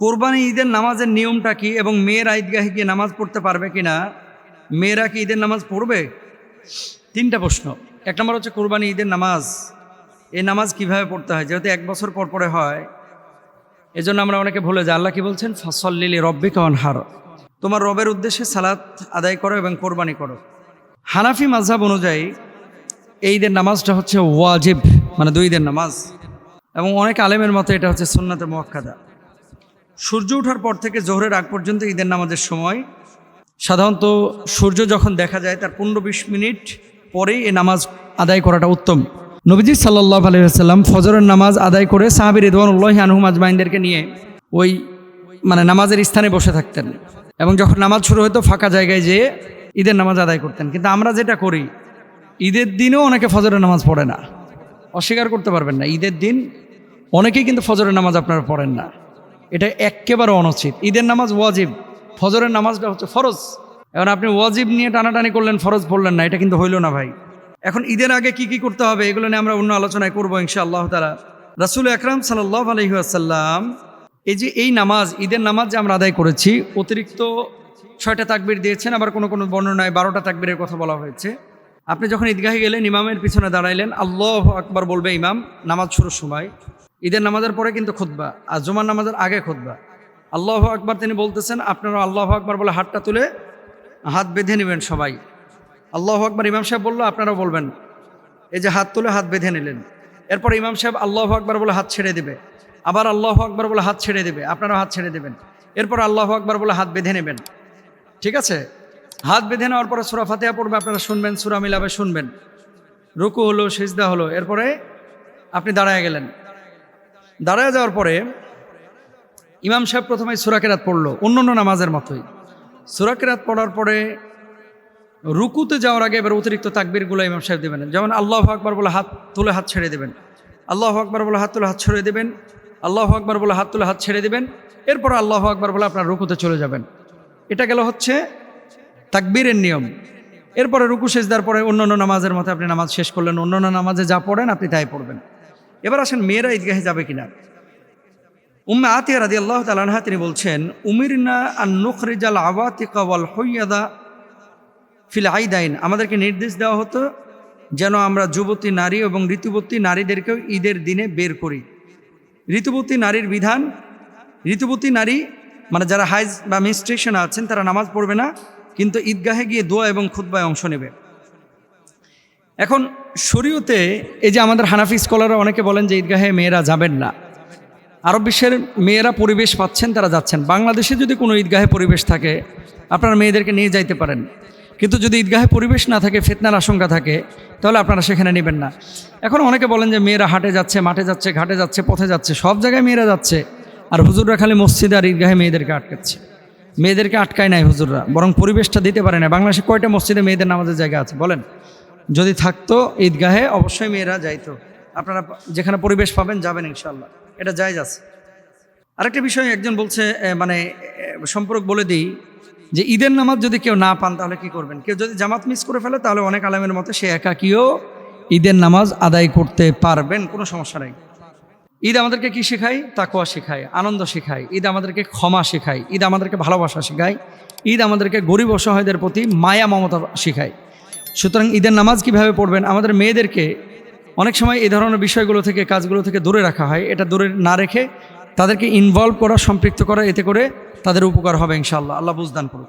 কোরবানি ঈদের নামাজের নিয়মটা কি এবং মেয়েরা ঈদগাহে গিয়ে নামাজ পড়তে পারবে কিনা, মেয়েরা কি ঈদের নামাজ পড়বে? তিনটা প্রশ্ন। এক নম্বর হচ্ছে কোরবানি ঈদের নামাজ, এই নামাজ কিভাবে পড়তে হয়, যেহেতু 1 বছর পর পরে হয়, এজন্য আমরা অনেকে ভুলে যাই। আল্লাহ কি বলছেন? ফাসল্লি রব্বিকা ওয়ানহার, তোমার রবের উদ্দেশ্যে সালাত আদায় করো এবং কোরবানি করো। হানাফি মাযহাব অনুযায়ী এই ঈদের নামাজটা হচ্ছে ওয়াজিব, মানে 2 ঈদের নামাজ, এবং অনেক আলেমের মতে এটা হচ্ছে সুন্নাতে মুআক্কাদা। সূর্য ওঠার পর থেকে জোহরের আগ পর্যন্ত ঈদের নামাজের সময়, সাধারণত সূর্য যখন দেখা যায় তার 15-20 মিনিট পরেই এই নামাজ আদায় করাটা উত্তম। নবীজি সাল্লাল্লাহু আলাইহি ওয়াসাল্লাম ফজরের নামাজ আদায় করে সাহাবী রিদওয়ানুল্লাহি আনহুম আজমাইনদেরকে নিয়ে ওই নামাজের স্থানে বসে থাকতেন, এবং যখন নামাজ শুরু হতো ফাঁকা জায়গায় যেয়ে ঈদের নামাজ আদায় করতেন। কিন্তু আমরা যেটা করি, ঈদের দিনেও অনেকে ফজরের নামাজ পড়ে না, অস্বীকার করতে পারবেন না। ঈদের দিন অনেকেই কিন্তু ফজরের নামাজ আপনারা পড়েন না, এটা একেবারে অনুচিত। ঈদের নামাজ ওয়াজিব, ফজরের নামাজটা হচ্ছে ফরজ। এখন আপনি ওয়াজিব নিয়ে টানাটানি করলেন, ফরজ পড়লেন না, এটা কিন্তু হইল না ভাই। এখন ঈদের আগে কি কি করতে হবে এগুলো নিয়ে আমরা অন্য আলোচনায় করবো ইনশাআল্লাহ তাআলা। রাসূল আকরাম সাল্লাল্লাহু আলাইহি ওয়াসাল্লাম এই নামাজ, ঈদের নামাজ যে আমরা আদায় করেছি, অতিরিক্ত 6টা তাকবীর দিয়েছেন, আবার কোনো কোনো বর্ণনায় 12টা তাকবীরের কথা বলা হয়েছে। আপনি যখন ঈদগাহে গেলেন, ইমামের পিছনে দাঁড়াইলেন, আল্লাহু আকবার বলবে ইমাম নামাজ শুরুর সময়। ঈদের নামাজের পরে কিন্তু খুতবা, আর জুমার নামাজের আগে খুতবা। আল্লাহু আকবার তিনি বলতেছেন, আপনারা আল্লাহু আকবার বলে হাতটা তুলে হাত বেঁধে নেবেন সবাই। আল্লাহু আকবার ইমাম সাহেব বললো, আপনারাও বলবেন। এই যে হাত তুলে হাত বেঁধে নিলেন, এরপর ইমাম সাহেব আল্লাহু আকবার বলে হাত ছেড়ে দেবে, আবার আল্লাহু আকবার বলে হাত ছেড়ে দেবে, আপনারাও হাত ছেড়ে দেবেন। এরপর আল্লাহু আকবার বলে হাত বেঁধে নেবেন, ঠিক আছে? হাত বেঁধে নেওয়ার পরে সূরা ফাতিহা পড়বে, আপনারা শুনবেন, সূরা মিলাবে শুনবেন, রুকু হলো, সিজদা হলো, এরপরে আপনি দাঁড়ায় গেলেন। দাঁড়ায় যাওয়ার পরে ইমাম সাহেব প্রথমে সূরা কেরাত পড়লো, অন্যান্য নামাজের মতোই। সূরা কেরাত পড়ার পরে রুকুতে যাওয়ার আগে এবার অতিরিক্ত তাকবীরগুলো ইমাম সাহেব দেবেন, যেমন আল্লাহু আকবার বলে হাত তুলে হাত ছেড়ে দেবেন, আল্লাহু আকবার বলে হাত তুলে হাত ছেড়ে দেবেন, আল্লাহু আকবার বলে হাত তুলে হাত ছেড়ে দেবেন, এরপর আল্লাহু আকবার বলে আপনার রুকুতে চলে যাবেন। এটা গেল হচ্ছে তাকবীরের নিয়ম। এরপরে রুকু সিজদার পরে অন্যান্য নামাজের মতো আপনি নামাজ শেষ করলেন, অন্যান্য নামাজে যা পড়েন আপনি তাই পড়বেন। এবার আসেন মেয়েরা ঈদগাহে যাবে কিনা। উম্মে আতিয়া রাদিয়াল্লাহু তাআলা আনহা তিনি বলছেন, উমিরনা আন নুখরিজাল আওয়াতিকা ওয়াল হুইয়াদা ফিল আইদাইন, আমাদেরকে নির্দেশ দেওয়া হতো যেন আমরা যুবতী নারী এবং ঋতুবতী নারীদেরকেও ঈদের দিনে বের করি। ঋতুবতী নারীর বিধান, ঋতুবতী নারী মানে যারা হাইজ বা মেনস্ট্রুয়েশন আছেন তারা নামাজ পড়বে না, কিন্তু ঈদগাহে গিয়ে দোয়া এবং খুতবায় অংশ নেবে। এখন শরীয়তে এই যে আমাদের হানাফি স্কলাররা অনেকে বলেন যে ঈদগাহে মেয়েরা যাবেন না, আরব বিশ্বের মেয়েরা পরিবেশ পাচ্ছেন, তারা যাচ্ছেন। বাংলাদেশে যদি কোনো ঈদগাহে পরিবেশ থাকে আপনারা মেয়েদেরকে নিয়ে যাইতে পারেন, কিন্তু যদি ঈদগাহে পরিবেশ না থাকে, ফিতনার আশঙ্কা থাকে, তাহলে আপনারা সেখানে নেবেন না। এখন অনেকে বলেন যে মেয়েরা হাটে যাচ্ছে, মাঠে যাচ্ছে, ঘাটে যাচ্ছে, পথে যাচ্ছে, সব জায়গায় মেয়েরা যাচ্ছে, আর হুজুররা খালি মসজিদে আর ঈদগাহে মেয়েদেরকে আটকাচ্ছে। মেয়েদেরকে আটকায় নাই হুজুররা, বরং পরিবেশটা দিতে পারে না। বাংলাদেশে কয়টা মসজিদে মেয়েদের নামাজের জায়গা আছে বলেন? যদি থাকতো ঈদগাহে অবশ্যই মেয়েরা যাইতো। আপনারা যেখানে পরিবেশ পাবেন যাবেন ইনশাল্লাহ, এটা জায়েজ আছে। আরেকটা বিষয় একজন বলছে, মানে সম্পর্ক বলে দিই যে ঈদের নামাজ যদি কেউ না পান তাহলে কি করবেন? কেউ যদি জামাত মিস করে ফেলে তাহলে অনেক আলেমের মতে সে একাকীও ঈদের নামাজ আদায় করতে পারবেন, কোনো সমস্যা নাই। ঈদ আমাদেরকে কি শেখায়? তাকওয়া শেখায়, আনন্দ শেখায়, ঈদ আমাদেরকে ক্ষমা শেখায়, ঈদ আমাদেরকে ভালোবাসা শেখায়, ঈদ আমাদেরকে গরিব অসহায়দের প্রতি মায়া মমতা শেখায়। সুতরাং ঈদের নামাজ কিভাবে পড়বেন, আমাদের মেয়েদেরকে অনেক সময় এই ধরনের বিষয়গুলো থেকে, কাজগুলো থেকে দূরে রাখা হয়। এটা দূরে না রেখে তাদেরকে ইনভলভ করা, সম্পৃক্ত করা, এতে করে তাদের উপকার হবে ইনশাআল্লাহ। আল্লাহ বুঝদান করুন।